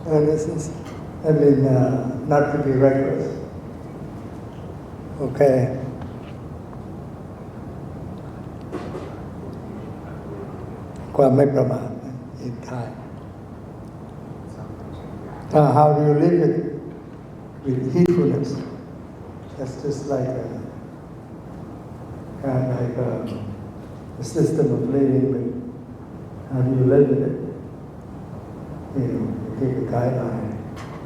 Earnestness, not to be reckless. Okay.ความไม่ประมาท in Thai. How do you live it with heedfulness? That's just like a system of living, but how do you live with it? You take a guideline,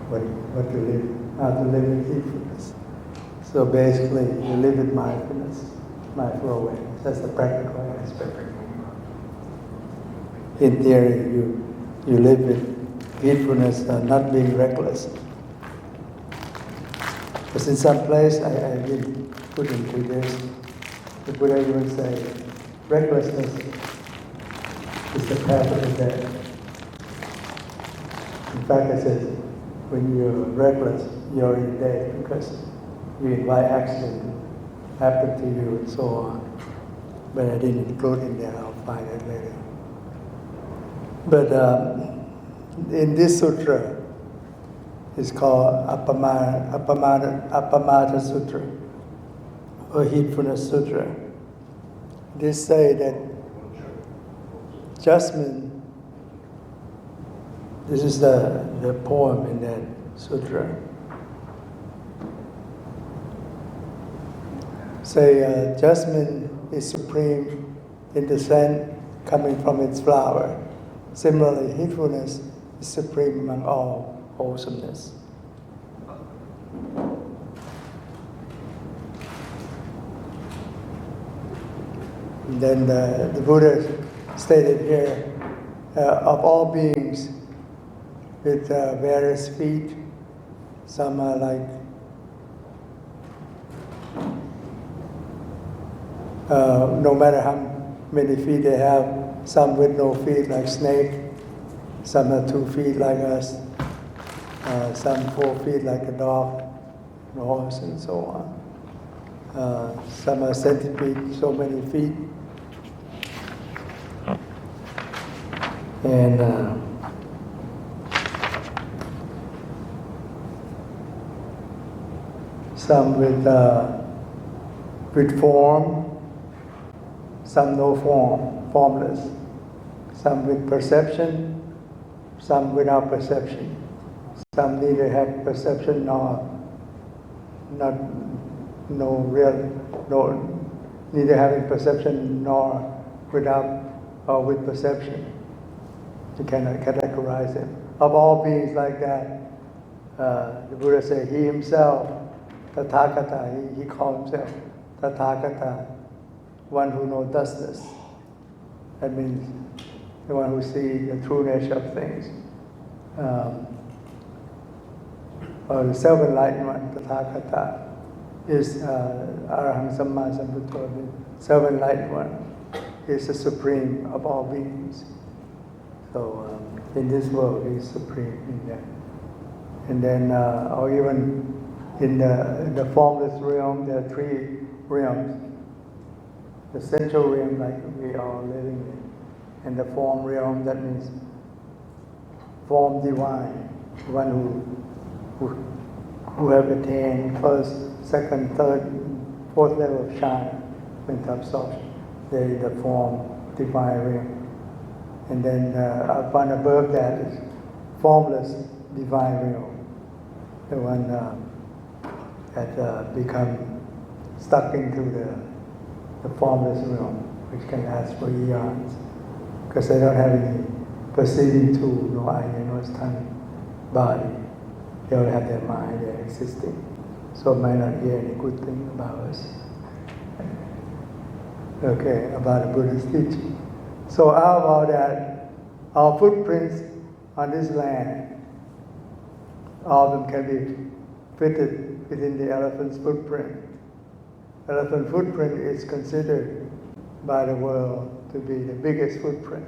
what to live, how to live with heedfulness. So basically, you live with mindfulness, mindful awareness. That's the practical aspect. In theory, you live with heedfulness, not being reckless. Because in some place, I didn't put into this, the Buddha would say, recklessness is the path of the dead. In fact, it says, when you're reckless, you're already dead because you invite accident happen to you and so on. But I didn't include in there, I'll find it later. But in this sutra, it's called Appamada Sutra, or Heedfulness Sutra. They say that Jasmine, this is the poem in that sutra, say Jasmine is supreme in the scent coming from its flower. Similarly, heedfulness is supreme among all wholesomeness. And then the Buddha stated here, of all beings with various feet, some are like no matter how many feet they have, some with no feet like snake, some are 2 feet like us, some 4 feet like a dog, a horse, and so on. Some are centipede, so many feet. And some with form, some no form, formless. Some with perception, some without perception. Some neither have perception nor neither having perception nor without or with perception. You cannot categorize them. Of all beings like that, the Buddha said he himself, Tathagata, he called himself Tathagata, one who knows thusness. That means the one who sees the true nature of things. Or the Self-Enlightened One, Tathagata, is Arahant Samma Sambuddha. The Self-Enlightened One is the supreme of all beings. So in this world, he is supreme in that. And then, or even in the formless realm, there are 3 realms. The central realm, like we are living in. And the form realm, that means form divine, one who have attained first, second, third, fourth level of jhana, mental absorption. They are the form divine realm. And then up one above that is formless divine realm, the one that become stuck into the formless realm, which can last for eons. Because they don't have any perceiving tool, no eye, no tongue, body. They only have their mind, they're existing. So might not hear any good thing about us. Okay, about the Buddha's teaching. So how about that? Our footprints on this land, all of them can be fitted within the elephant's footprint. Elephant footprint is considered by the world to be the biggest footprint.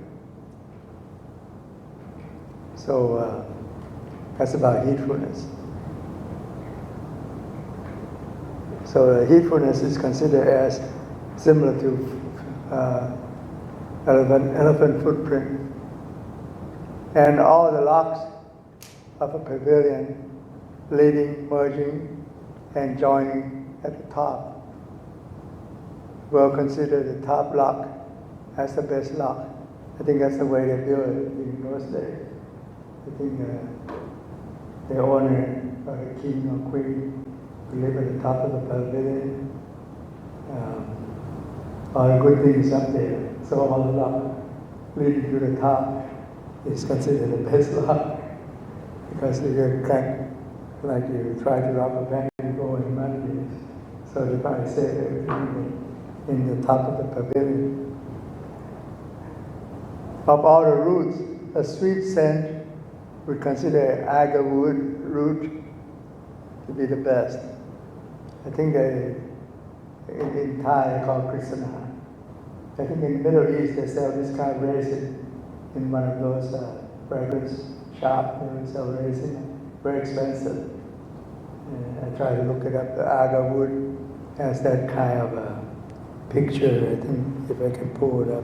So that's about heedfulness. So heedfulness is considered as similar to elephant footprint. And all the locks of a pavilion, leading, merging, and joining at the top. We'll consider the top lock as the best lock. I think that's the way they built it in those days. I think the owner, or the king or queen, who live at the top of the pavilion. All the good things up there. So all the lock leading to the top is considered the best lock, because you get cracked like you try to rob a bank and go in money. So they probably save everything in the top of the pavilion. Of all the roots, a sweet scent would consider Agarwood root to be the best. I think in Thai they call Krishna. I think in the Middle East they sell this kind of resin in one of those fragrance shops. They sell resin, very expensive. I tried to look it up. The Agarwood has that kind of a picture. I think if I can pull it up.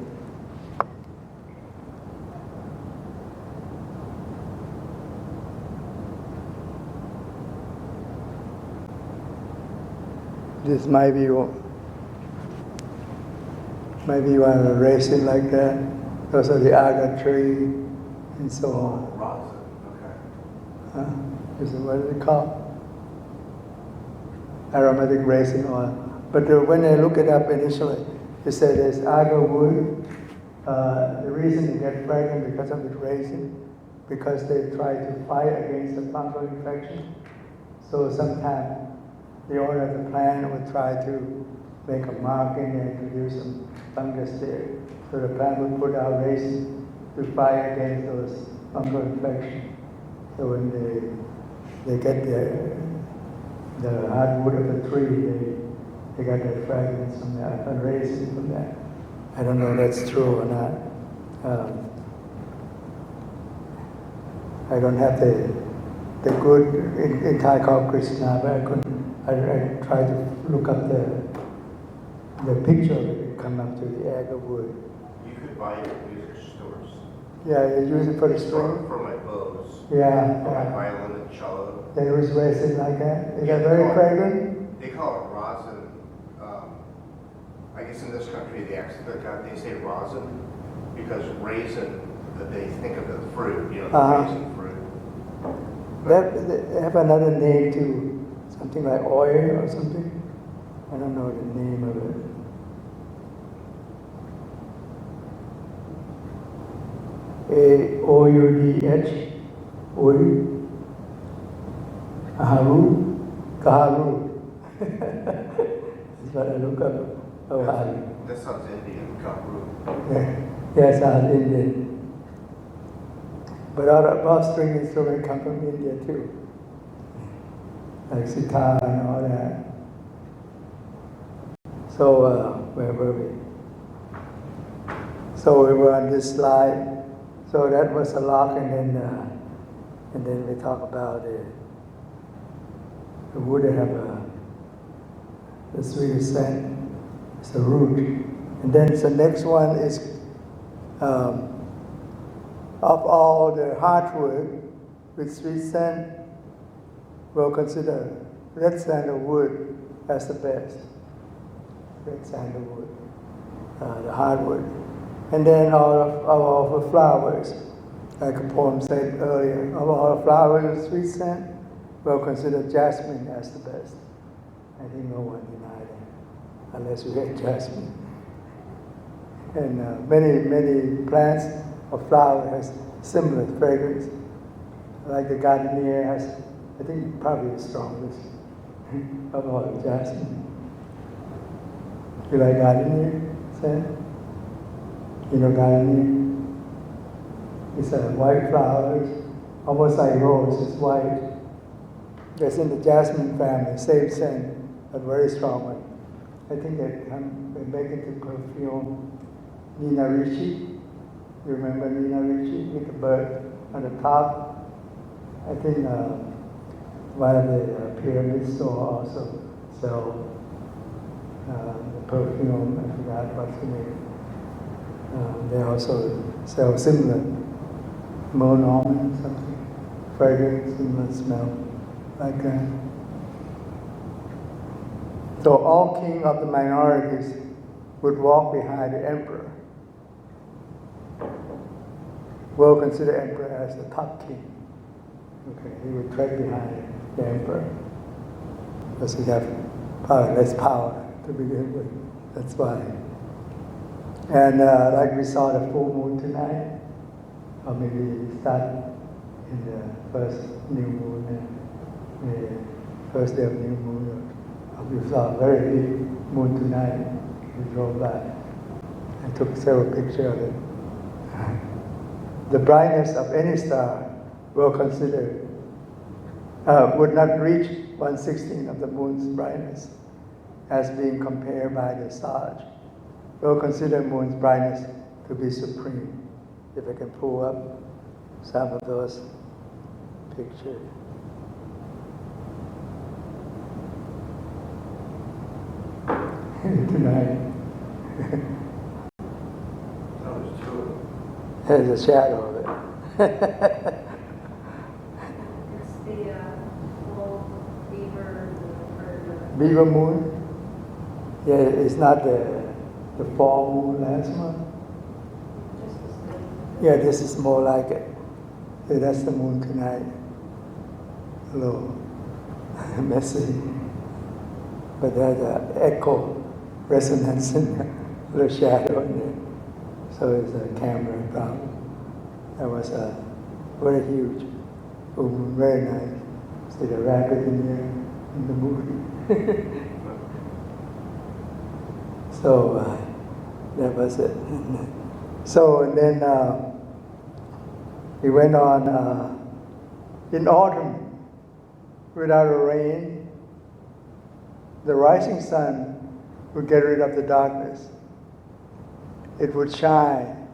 This might be one of the resin like that. Those are the agar tree and so on. Rosin, okay. Is it what is it called? Aromatic resin oil. But when I look it up initially, it said there's Agarwood. The reason they get pregnant because of the resin, because they try to fight against the fungal infection. So sometimes the owner of the plant would try to make a mark in there and produce some fungus there. So the plant would put out resin to fight against those fungal infections. So when they get the hardwood of the tree, they got that fragrance from that, and resin from that. I don't know if that's true or not. I don't have the good in Thai called Krishna, but I couldn't. I tried to look up the picture of it come up to the Agarwood. You could buy it at music stores. Yeah, they use it for the string. For my bows. Yeah. For my violin and cello. They use resin like that. Is that very fragrant? They call it rosin. I guess in this country, they say rosin because raisin, that they think of the fruit, the raisin fruit. They have another name too. Something like oil or something. I don't know the name of it. A-O-U-D-H. Oil. Kaharu. That's what I look up. That sounds Indian, Kaharu. Yeah, it sounds Indian. But all string instruments come from India too. Like sitar and all that. So, where were we? So we were on this slide. So that was a lock, and then we talk about the wood that have the sweetest scent. It's the root. And then the next one is of all the heartwood with sweet scent, we'll consider red sandalwood as the best. Red sandalwood, the hardwood. And then all of the flowers, like a poem said earlier, of all the flowers with sweet scent, we'll consider jasmine as the best. I think no one denied it, unless you hate jasmine. And many plants or flowers has similar fragrance. Like the gardenia has, I think, probably the strongest of all the jasmine. You like gardenia, Sam? You know gardenia? It's white flowers, almost like rose, it's white. It's in the jasmine family, same scent, but very strong one. I think they make it into perfume. Nina Ricci, you remember Nina Ricci with the bird on the top? I think one of the pyramid store also sell the perfume. I forgot what's the name. They also sell similar, Monon something. fragrance and the smell, like that. So all king of the minorities would walk behind the emperor. We'll consider emperor as the top king. Okay, he would tread behind the emperor because he have less power to begin with. That's why. And like we saw the full moon tonight, or maybe we start in the first new moon, the first day of new moon. We saw a very big moon tonight. We drove by. I took several pictures of it. The brightness of any star will consider would not reach 1/16 of the moon's brightness as being compared by the stars. We'll consider moon's brightness to be supreme. If I can pull up some of those pictures. Tonight. There's a shadow of it. It's the full beaver or Beaver moon? Yeah, it's not the fall moon last month. just the same. Yeah, this is more like it. Yeah, that's the moon tonight. A little messy. But there's an echo resonance in there, a little shadow in there. So it's a camera problem. That was a very huge full moon, very nice. See the rabbit in there in the movie. So that was it. So and then he went on in autumn, without a rain, the rising sun would get rid of the darkness. It would shine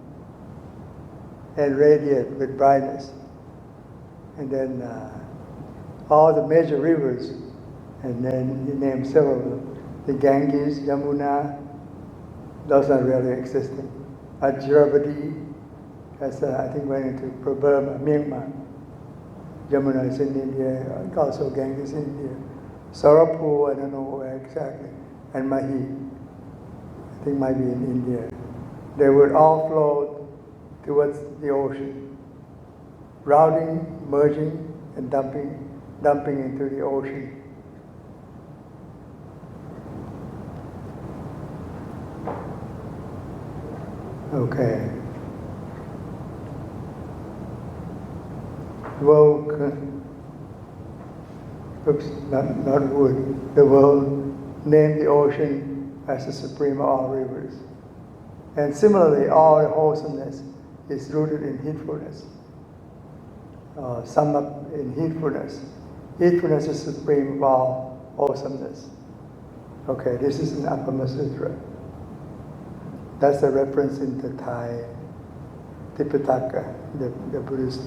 and radiate with brightness. And then all the major rivers, and then he named several of them. The Ganges, Yamuna, those are really existing. Agarwood, that's I think went into Burma, Myanmar. Yamuna is in India, also Ganges in India. Sarapur, I don't know where exactly, and Mahi, I think might be in India. They would all flow towards the ocean, routing, merging, and dumping into the ocean. Okay. Not wood. The world named the ocean as the supreme of all rivers. And similarly, all wholesomeness is rooted in heedfulness. Sum up in heedfulness. Heedfulness is supreme of all wholesomeness. Okay, this is in Appama Sutra. That's the reference in the Thai Tipitaka, the Buddhist,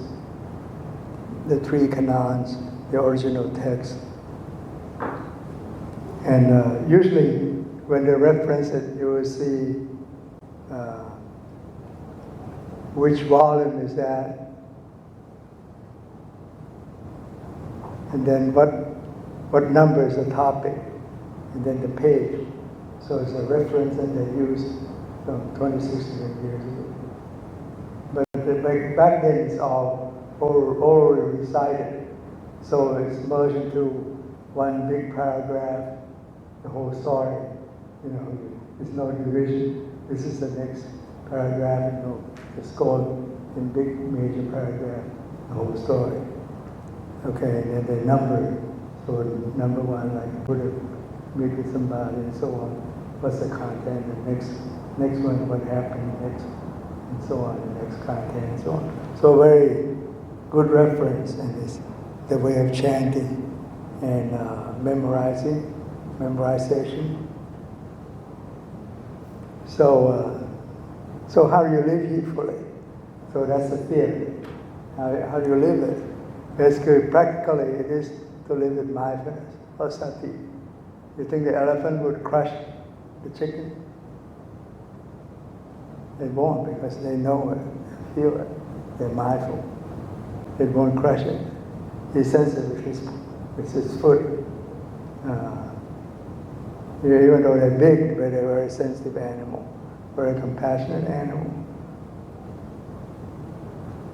the three canons, the original text. And usually, when they reference it, you will see which volume is that, and then what number is the topic, and then the page. So it's a reference that they use from 2600 years ago. But back then it's all orally recited, so it's merged into one big paragraph, the whole story. You know, there's no division. This is the next paragraph. You know, it's called in big major paragraph, the whole story. Okay, and then they number. So number one, like Buddha meet with somebody and so on. What's the content? The next one, what happened next, and so on. The next content, and so on. So very good reference, and it's the way of chanting and memorization. So how do you live heedfully? So that's the theory. How do you live it? Basically, practically, it is to live with mindfulness or sati. You think the elephant would crush the chicken? They won't, because they know it, they feel it, they're mindful. It won't crush it. He's sensitive with his foot. Even though they're big, but they're a very sensitive animal, very compassionate animal.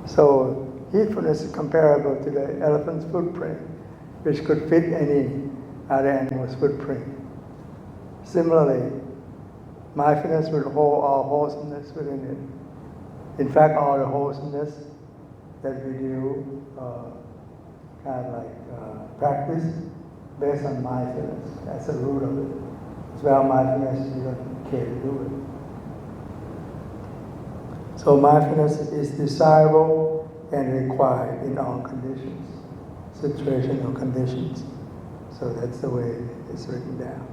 So heedfulness is comparable to the elephant's footprint, which could fit any other animal's footprint. Similarly, mindfulness will hold all wholesomeness within it. In fact, all the wholesomeness that we do kind of like practice based on mindfulness. That's the root of it. Without mindfulness, you don't care to do it. So mindfulness is desirable and required in all conditions, situational conditions. So that's the way it's written down.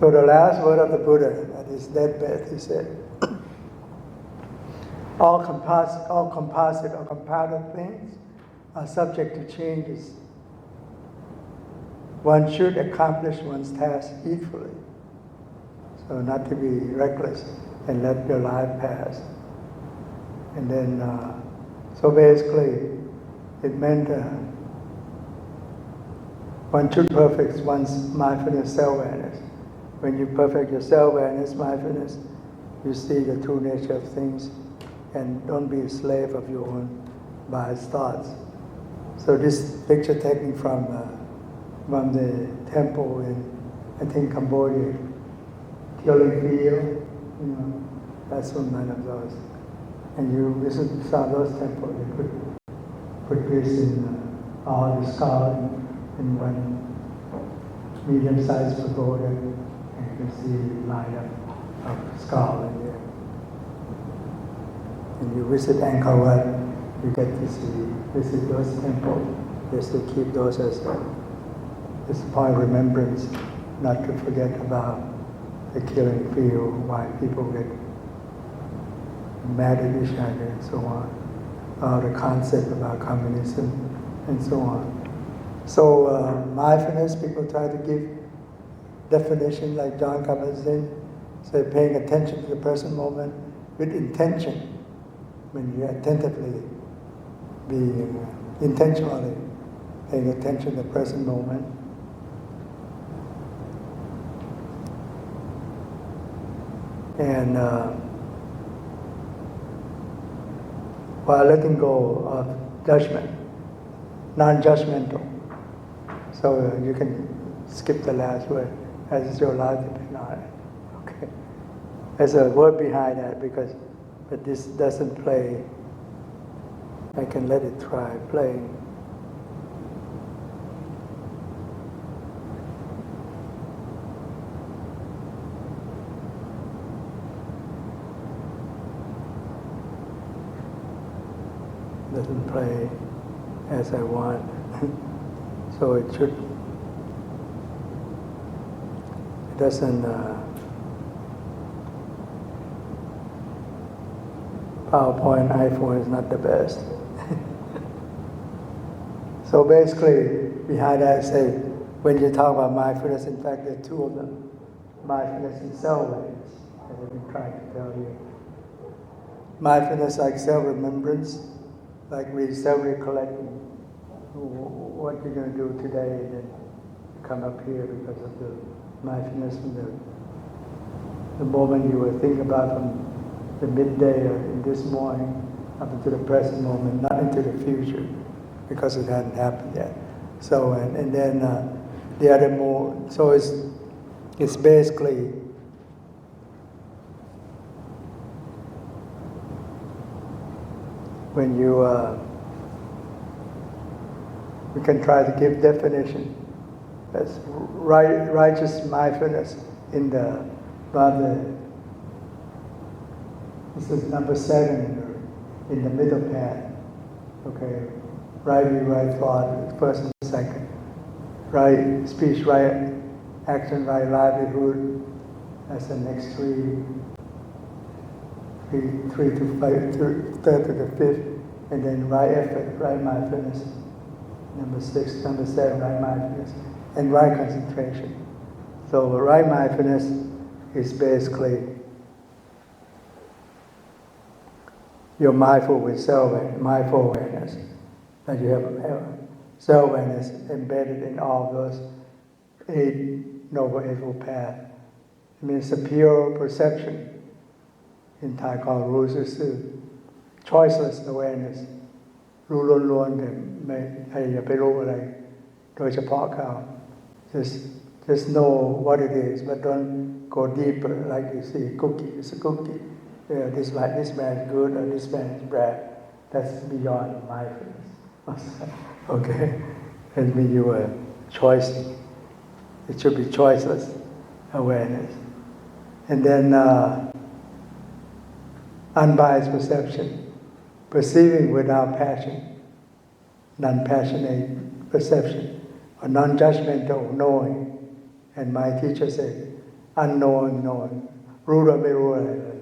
So the last word of the Buddha at his deathbed, he said, all composite or compounded things are subject to changes. One should accomplish one's task heedfully. So not to be reckless and let your life pass. And then, so basically, it meant one should perfect one's mindfulness self-awareness. When you perfect your self-awareness, mindfulness, you see the true nature of things and don't be a slave of your own biased thoughts. So this picture taken from the temple in, I think, Cambodia, Killing Field, that's one of those. And you visit some of those temples, you put this in all the skull in one medium-sized pagoda, and you can see light of skull in there. And you visit Agarwood, you get to visit those temples, just to keep those as a point of remembrance, not to forget about the killing field, why people get mad at each other and so on, the concept about communism and so on. So mindfulness, people try to give definition like John Kabat-Zinn, say paying attention to the present moment with intention. When you attentively being intentionally paying attention to the present moment. And while letting go of judgment, non-judgmental. So you can skip the last word, as your life depends on it. Okay. There's a word behind that but this doesn't play. I can let it try playing. Doesn't play as I want. So it doesn't, PowerPoint, iPhone is not the best. So basically, behind that, I say, when you talk about mindfulness, in fact, there are two of them. Mindfulness and self-awareness, as I've been trying to tell you. Mindfulness like self-remembrance, like self-recollecting what you're going to do today, and then come up here because of the mindfulness from the moment you were thinking about from the midday or in this morning up into the present moment, not into the future, because it hadn't happened yet. So and then the other more. So it's basically when you we can try to give definition. That's righteous mindfulness in the this is number 7 in the middle path. Okay, right view, right thought, first and second. Right speech, right action, right livelihood. That's the next three to 5, third to the 5th, and then right effort, right mindfulness. Number 6, number 7, right mindfulness, and right concentration. So right mindfulness is basically you're mindful with mindful awareness. that you have self-awareness embedded in all those 8 Noble Eightfold Paths. It means a pure perception. In Thai called รู้ซื่อ choiceless awareness รู้ล้วนๆแต่ไม่อย่าไปรู้อะไรโดยเฉพาะเขา just know what it is but don't go deeper like you see cookie is a cookie. Yeah, this man is good or this man is bad. That's beyond mindfulness. Okay, it means you are choicing. It should be choiceless awareness. And then unbiased perception, perceiving without passion, non-passionate perception, or non-judgmental knowing. And my teacher said, unknowing knowing. รู้โดยไม่รู้อะไรเลย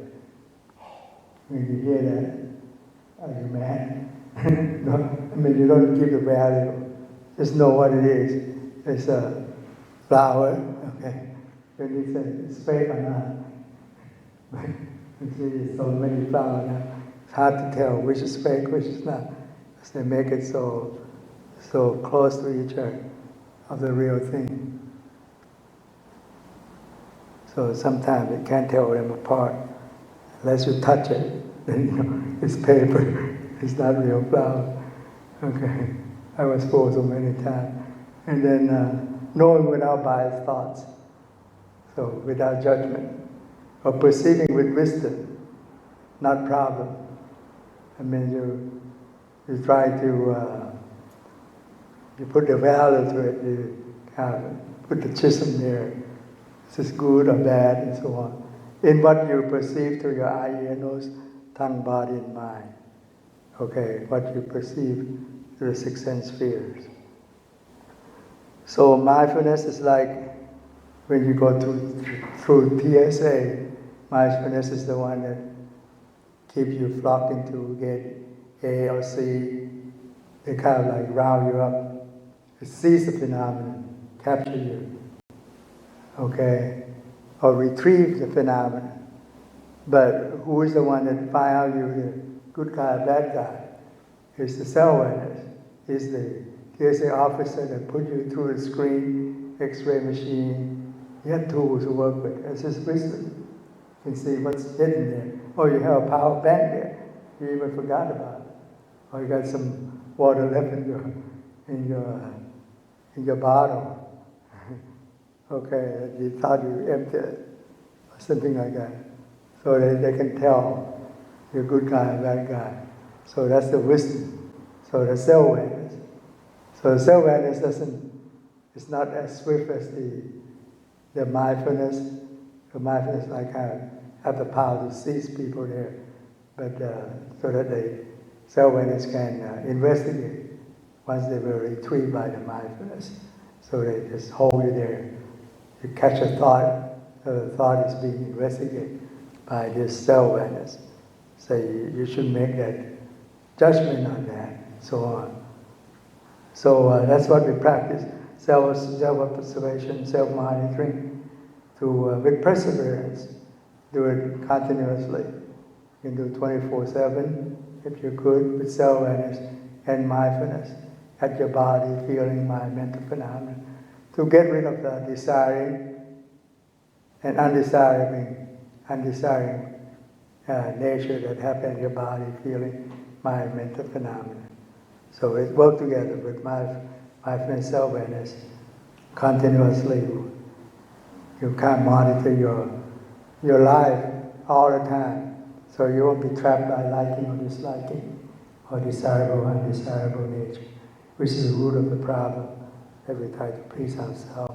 When you hear that, are you mad? No, I mean, you don't give the value. Just know what it is. It's a flower, okay? When you say it's fake or not. You see so many flowers now. It's hard to tell which is fake, which is not. Because they make it so close to each other of the real thing. So sometimes you can't tell them apart unless you touch it. Then you know it's paper. It's not real flower. Okay, I was fooled so many times. And then knowing without biased thoughts, so without judgment, or perceiving with wisdom, not problem. I mean, you try to you put the value to it. You kind of put the chisel there. Is this good or bad, and so on. In what you perceive through your eye, ear, nose, tongue, body, and mind. Okay, what you perceive through the 6 sense spheres. So mindfulness is like when you go through TSA, mindfulness is the one that keeps you flocking to get A or C. They kind of like round you up. It sees the phenomenon, capture you. Okay, or retrieve the phenomenon. But who is the one that find out you the good guy, bad guy? It's the self-awareness. It's the TSA officer that put you through the screen, X-ray machine. You have tools to work with. It's his wisdom. You can see what's hidden there. Oh, you have a power bank there. You even forgot about it. Or you got some water left in your bottle. Okay, you thought you emptied it, or something like that. So they can tell you're a good guy or bad guy. So that's the wisdom. So the self-awareness. So the self-awareness it's not as swift as the mindfulness. The mindfulness like have the power to seize people there, but so that the self-awareness can investigate once they were retrieved by the mindfulness. So they just hold you there. You catch a thought, the thought is being investigated by this self-awareness. So you should make that judgment on that, so on. So that's what we practice, self-observation, self-monitoring, with perseverance. Do it continuously. You can do 24/7 if you could, with self-awareness and mindfulness at your body, feeling, mind, mental phenomena. To get rid of the desiring and undesiring nature that happen in your body, feeling, mind, mental phenomena. So it works together with mindfulness, self-awareness, continuously. You can't monitor your life all the time, so you won't be trapped by liking or disliking, or desirable, undesirable nature, which is the root of the problem that we try to please ourselves.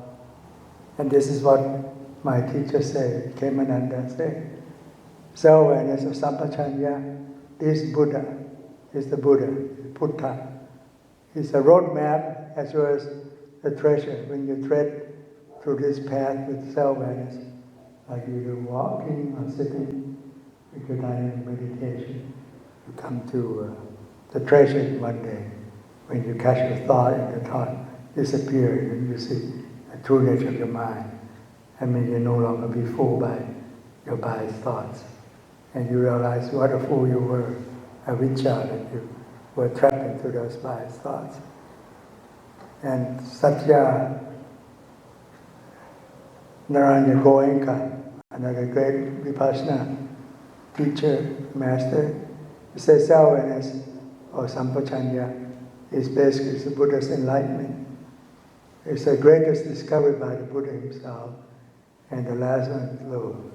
And this is what my teacher said, Khemananda said, self-awareness of Sampachanya is Buddha, is the Buddha, Buddha. It's a roadmap as well as a treasure. When you tread through this path with self-awareness, like you do walking or sitting with your dynamic meditation, you come to the treasure one day. When you catch the thought and the thought disappears and you see the true nature of your mind, I mean, you no longer be fooled by your biased thoughts. And you realize what a fool you were, avijja, that you were trapped into those biased thoughts. And Satya Narayana Goenka, another great Vipassana teacher, master, he says self-awareness or sampachanya is basically the Buddha's enlightenment. It's the greatest discovery by the Buddha himself. And the last one, little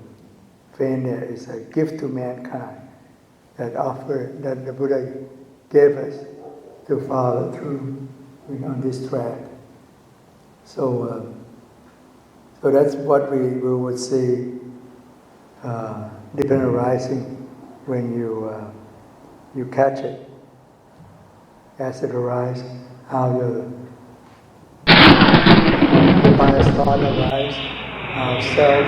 vein there, is a gift to mankind that the Buddha gave us to follow through on this track. So that's what we would see dependent arising when you catch it as it arises, how the bias thought arises, how self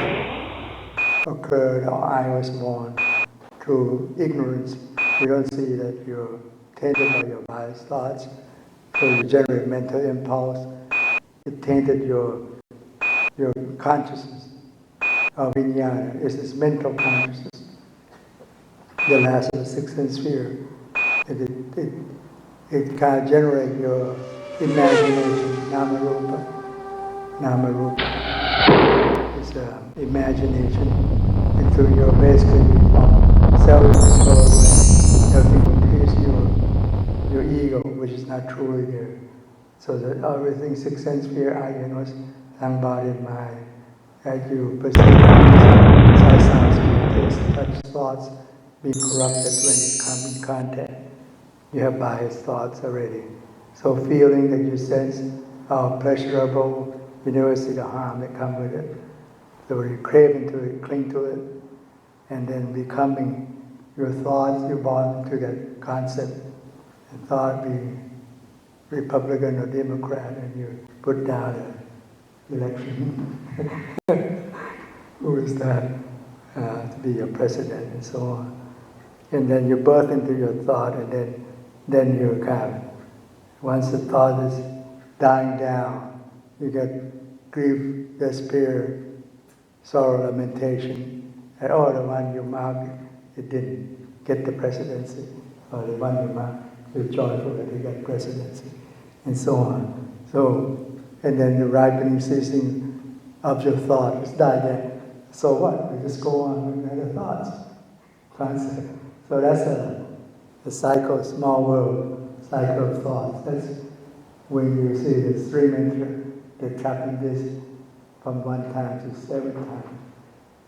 occurred or I was born through ignorance. You don't see that you're tainted by your biased thoughts, so you generate mental impulse. It tainted your consciousness of vijnana. It's this mental consciousness, the last of the sixth sense sphere. It can generate your imagination, nama-rupa. It's imagination, and through your basically self-control, everything will pierce your ego, which is not truly there. So that everything, sixth sense sphere, ayanos, embodied mind, as you perceive sight, sound, speech, taste, touch, thoughts, be corrupted when you come in contact. You have biased thoughts already. So feeling that you sense are pleasurable, you never see the harm that comes with it. So you crave into it, cling to it, and then becoming your thoughts, you bond to that concept. And thought being Republican or Democrat, and you put down an election. Who is that to be your president, and so on. And then you birth into your thought, and then you come. Once the thought is dying down, you get grief, despair, sorrow, lamentation. And the one you mark, it didn't get the presidency. Or the one you mark, you're joyful that he got presidency. And so on. And then the ripening, ceasing of your thought is died down. So what? We just go on with other thoughts. Concept. So that's a cycle, small world, cycle of thoughts. That's when you see the three mantra, they're trapping this from 1 time to 7 times.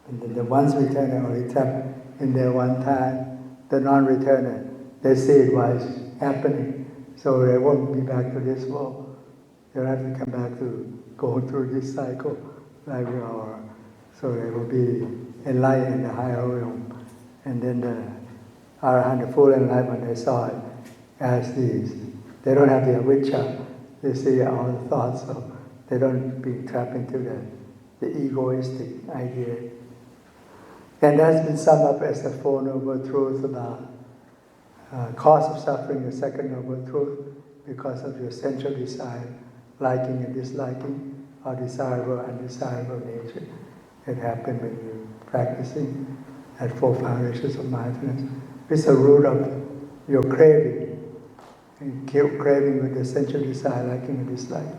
And then the ones returner only trap in there 1 time. The non-returner, they see it while it's happening. So they won't be back to this world. They'll have to come back to go through this cycle like we are. So they will be enlightened in the higher realm. And then the Arahant, the full enlightenment, they saw it as these. They don't have the avijja. They see all the thoughts, so they don't be trapped into the egoistic idea. And that's been summed up as the Four Noble Truths about cause of suffering, the second noble truth, because of your sensual desire, liking and disliking, or desirable and undesirable nature. It happened when you're practicing at 4 foundations of mindfulness. It's the root of your craving. And craving with the sensual desire, liking and disliking.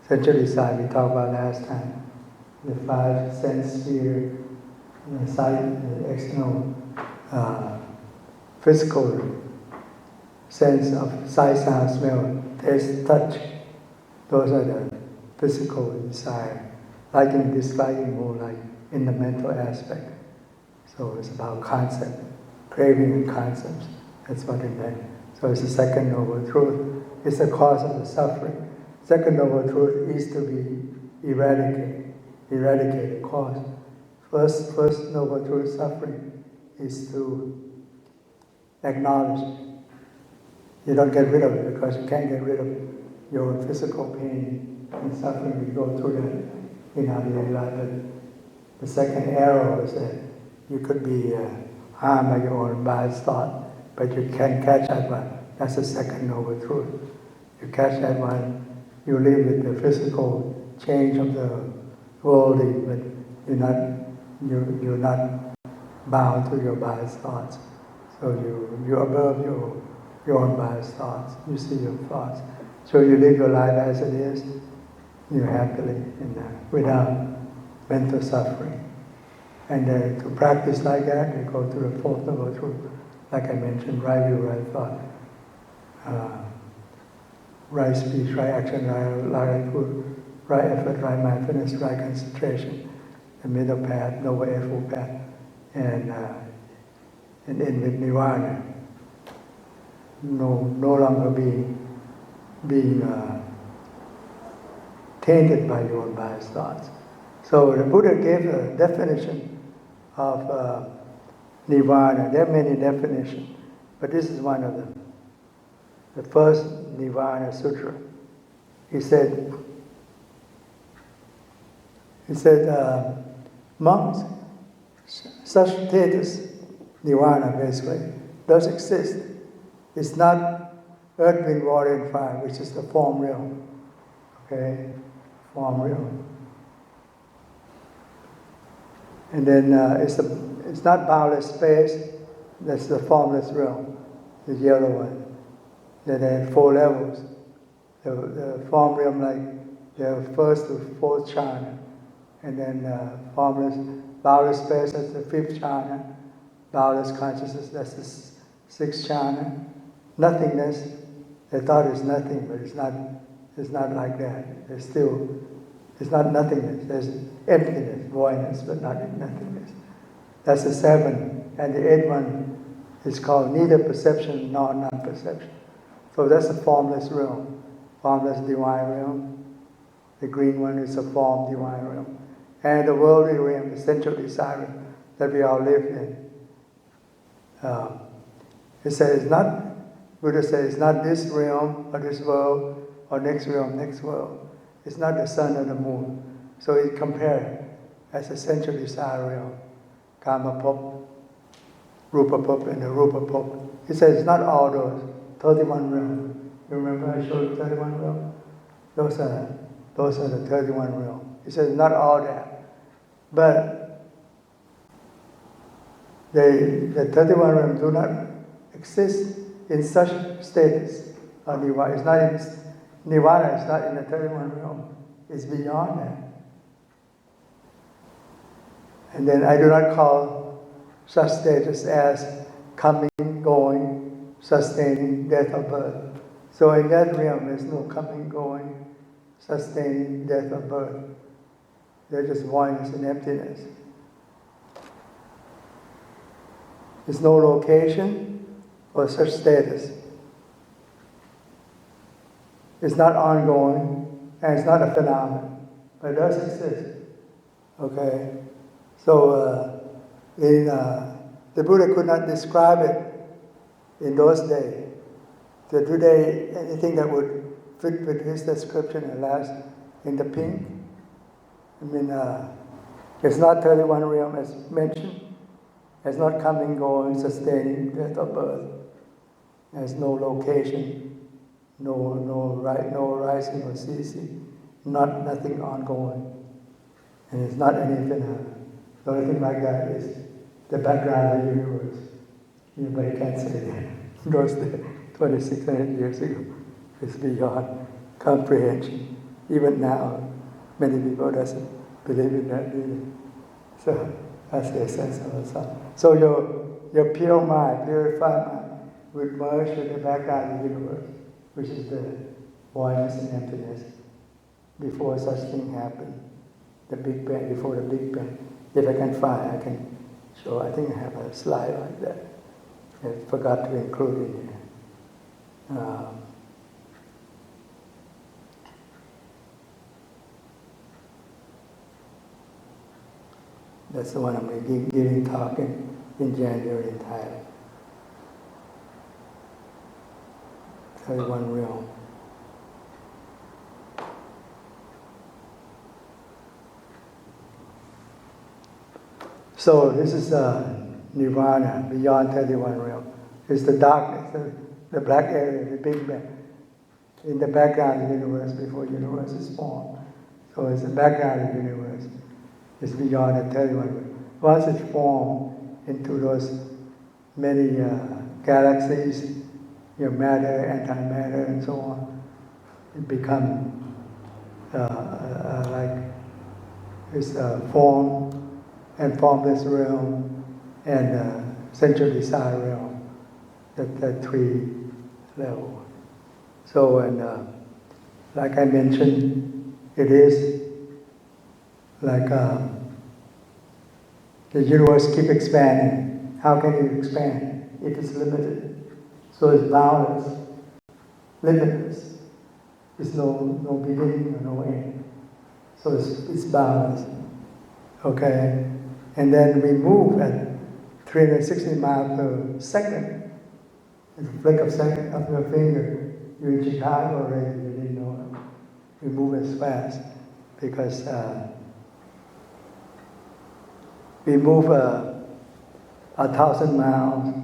Sensual desire we talked about last time. The 5 sense sphere, the sight, the external, physical sense of sight, sound, smell, taste, touch. Those are the physical desire. Liking and disliking more like in the mental aspect. So it's about concept, craving and concepts. That's what it meant. So it's the second noble truth. It's the cause of the suffering. Second noble truth is to be eradicated cause. First noble truth, suffering, is to acknowledge it. You don't get rid of it because you can't get rid of your physical pain and suffering. You go through that in our daily life. But the second arrow is that you could be harmed by your own biased thought, but you can't catch that one. That's the second noble truth. You catch that one, you live with the physical change of the worldly, but you're not bound to your biased thoughts. So you're above your unbiased thoughts. You see your thoughts. So you live your life as it is, you're happily in that, without mental suffering. And to practice like that, you go through the Fourth Noble Truth, like I mentioned, right view, right thought, right speech, right action, right attitude, right effort, right mindfulness, right concentration, the middle path, noble eightfold path, and end with nirvana. No longer being tainted by your own biased thoughts. So the Buddha gave a definition of nirvana. There are many definitions, but this is one of them. The first Nirvana Sutra. He said, monks, such status, nirvana basically, does exist. It's not earth, wind, water, and fire, which is the form realm. Okay? Form realm. And then it's not boundless space, that's the formless realm, the yellow one. Then there are 4 levels. The form realm, like the first to 4th jhana. And then formless, boundless space, that's the 5th jhana. Boundless consciousness, that's the 6th jhana. Nothingness, the thought is nothing, but it's not like that. It's not nothingness. There's emptiness, voidness, but not nothingness. That's the 7th. And the 8th one is called neither perception nor non-perception. So that's a formless realm, formless divine realm. The green one is a form divine realm. And the worldly realm, the sensual desire that we all live in. It says Buddha says, it's not this realm or this world or next realm, next world. It's not the sun or the moon. So he compared as a sensual desire realm, Kama Pop, Rupa Pop, and the Rupa Pop. He says it's not all those 31 realms. You remember I showed you 31 realms? Those are the 31 realms. He says not all that. But the 31 realms do not exist in such status of nirvana. It's not in nirvana, it's not in the 31 realm. It's beyond that. And then I do not call such status as coming, going, sustaining, death or birth. So in that realm there's no coming, going, sustaining, death or birth. There's just voidness and emptiness. There's no location for such status. It's not ongoing and it's not a phenomenon, but it does exist. Okay? So the Buddha could not describe it in those days. So today, anything that would fit with his description, alas, in the pink, it's not 31 realm as mentioned. It's not coming, going, sustaining, death or birth. There's no location, no rising or ceasing, nothing ongoing. And it's not any phenomenon. The only thing like that is the background of the universe. Anybody can't say that. Those 2,600 years ago. It's beyond comprehension. Even now, many people doesn't believe in that either. So that's the essence of the soul. So your pure mind, purified mind, will merge with the background of the universe, which is the voidness and emptiness. Before such thing happened, the Big Bang, before the Big Bang. If I can find, I can show. I think I have a slide like that. I forgot to include it here. That's the one I'm giving talk in January in Thailand. 31 realm. So this is nirvana, beyond 31 realm. It's the darkness, the black area, the Big Bang, in the background of the universe before the universe is formed. So it's the background of the universe. It's beyond the 31 realm. Once it's formed into those many galaxies matter, antimatter, and so on. It becomes like this form and formless realm and central desire realm, the three levels. So, and like I mentioned, it is like the universe keeps expanding. How can it expand if it's limited? So it's boundless, limitless. There's no beginning or no end. So it's boundless. Okay? And then we move at 360 miles per second. It's a flick of second of your finger. You're in Chicago already, you didn't know it. We move as fast because we move 1,000 miles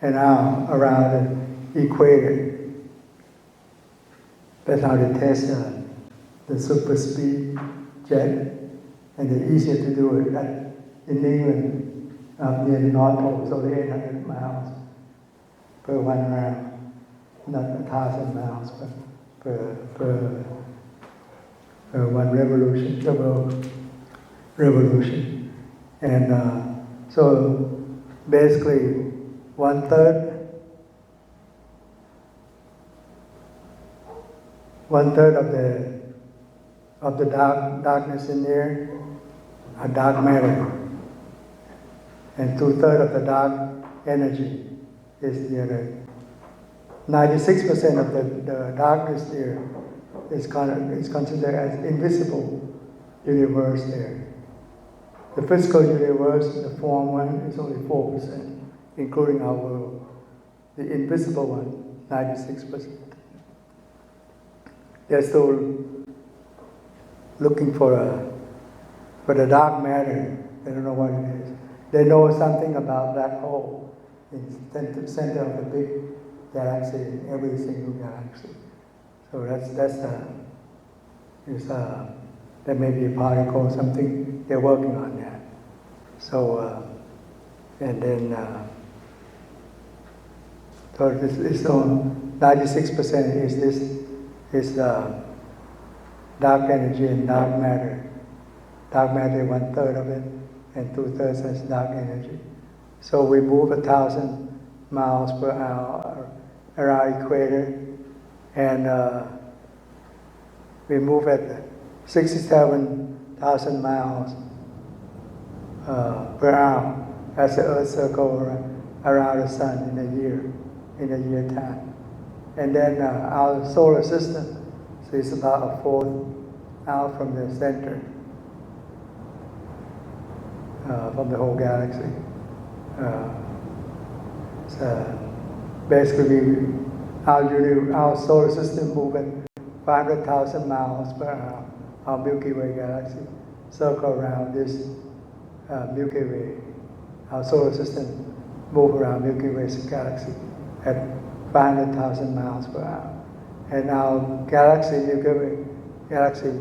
an hour around the equator. That's how they test the super speed jet, and they're easier to do it in England, near the North Pole. It's only 800 miles per one round. Not 1,000 miles per one revolution, the world revolution. And so basically one third of the darkness in there are dark matter. And 2/3 of the dark energy is the other. 96% of the darkness there is considered as invisible universe there. The physical universe, the form one, is only 4%, including our world. The invisible one, 96%. They're still looking for the dark matter. They don't know what it is. They know something about black hole in the center of the big galaxy, in every single galaxy. So there may be a particle or something. They're working on that. So and then so it's 96% is dark energy and dark matter. Dark matter 1/3 of it, and 2/3 is dark energy. So we move 1,000 miles per hour around equator, and we move at 67,000 miles per hour as the Earth circles around the sun in a year time. And then our solar system is about a fourth out from the center, from the whole galaxy. So basically, our solar system moving 500,000 miles per hour. Our Milky Way galaxy circle around this Milky Way. Our solar system move around Milky Way's galaxy at 500,000 miles per hour. And our galaxy, Milky Way galaxy,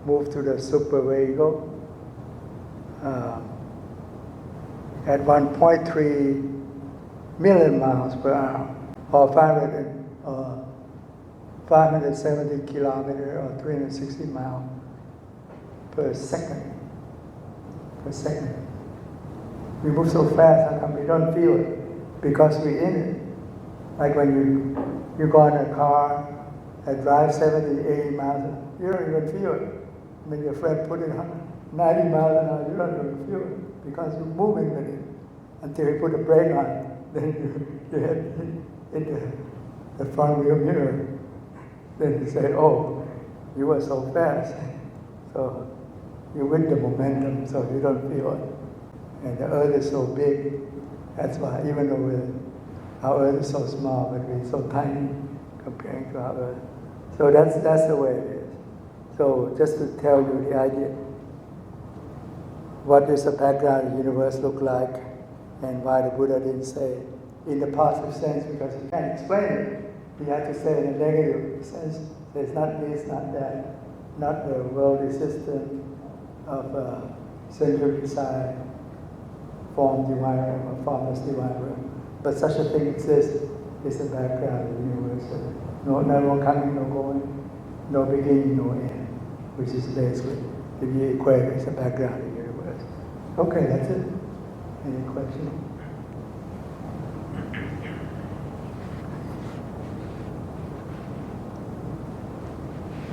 move to the super Vega at 1.3 million miles per hour, or 570 kilometers or 360 miles per second. We move so fast, how come we don't feel it? Because we're in it. Like when you go in a car that drives 70, 80 miles, you don't even feel it. When your friend put it on 90 miles an hour, you don't even feel it because you're moving with it. Until you put a brake on, then you hit the front wheel mirror. Then you say, oh, you were so fast. So you with the momentum, so you don't feel it. And the earth is so big, that's why, even though our earth is so small, but we're so tiny comparing to our earth. So that's the way it is. So just to tell you the idea, what does the background of the universe look like, and why the Buddha didn't say in the positive sense, because you can't explain it. You have to say in a negative sense, it's not this, not that, not the worldly system of central desire, form divine realm, or formless divine realm. But such a thing exists is the background of the universe. No coming, no going, no beginning, no end, which is basically the equator is the background of the universe. Okay, that's it. Any questions?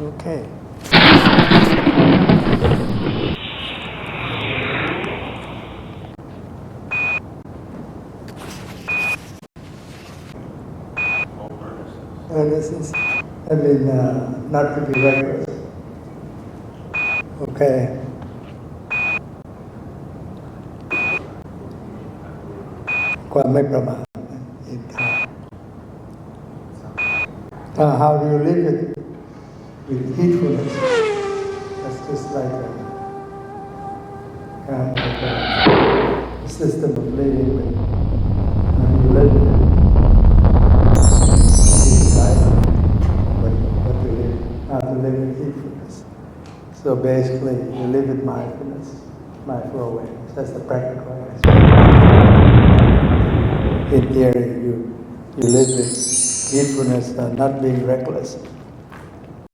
Okay. Earnestness, not to be reckless. Okay.ความไม่ประมาท in time. How do you live it? With heedfulness. That's just like a system of living with. You live with it. You decide what to live, how to live in heedfulness. So basically, you live with mindfulness, mindful awareness. That's the practical aspect. In theory, you live with heedfulness, not being reckless.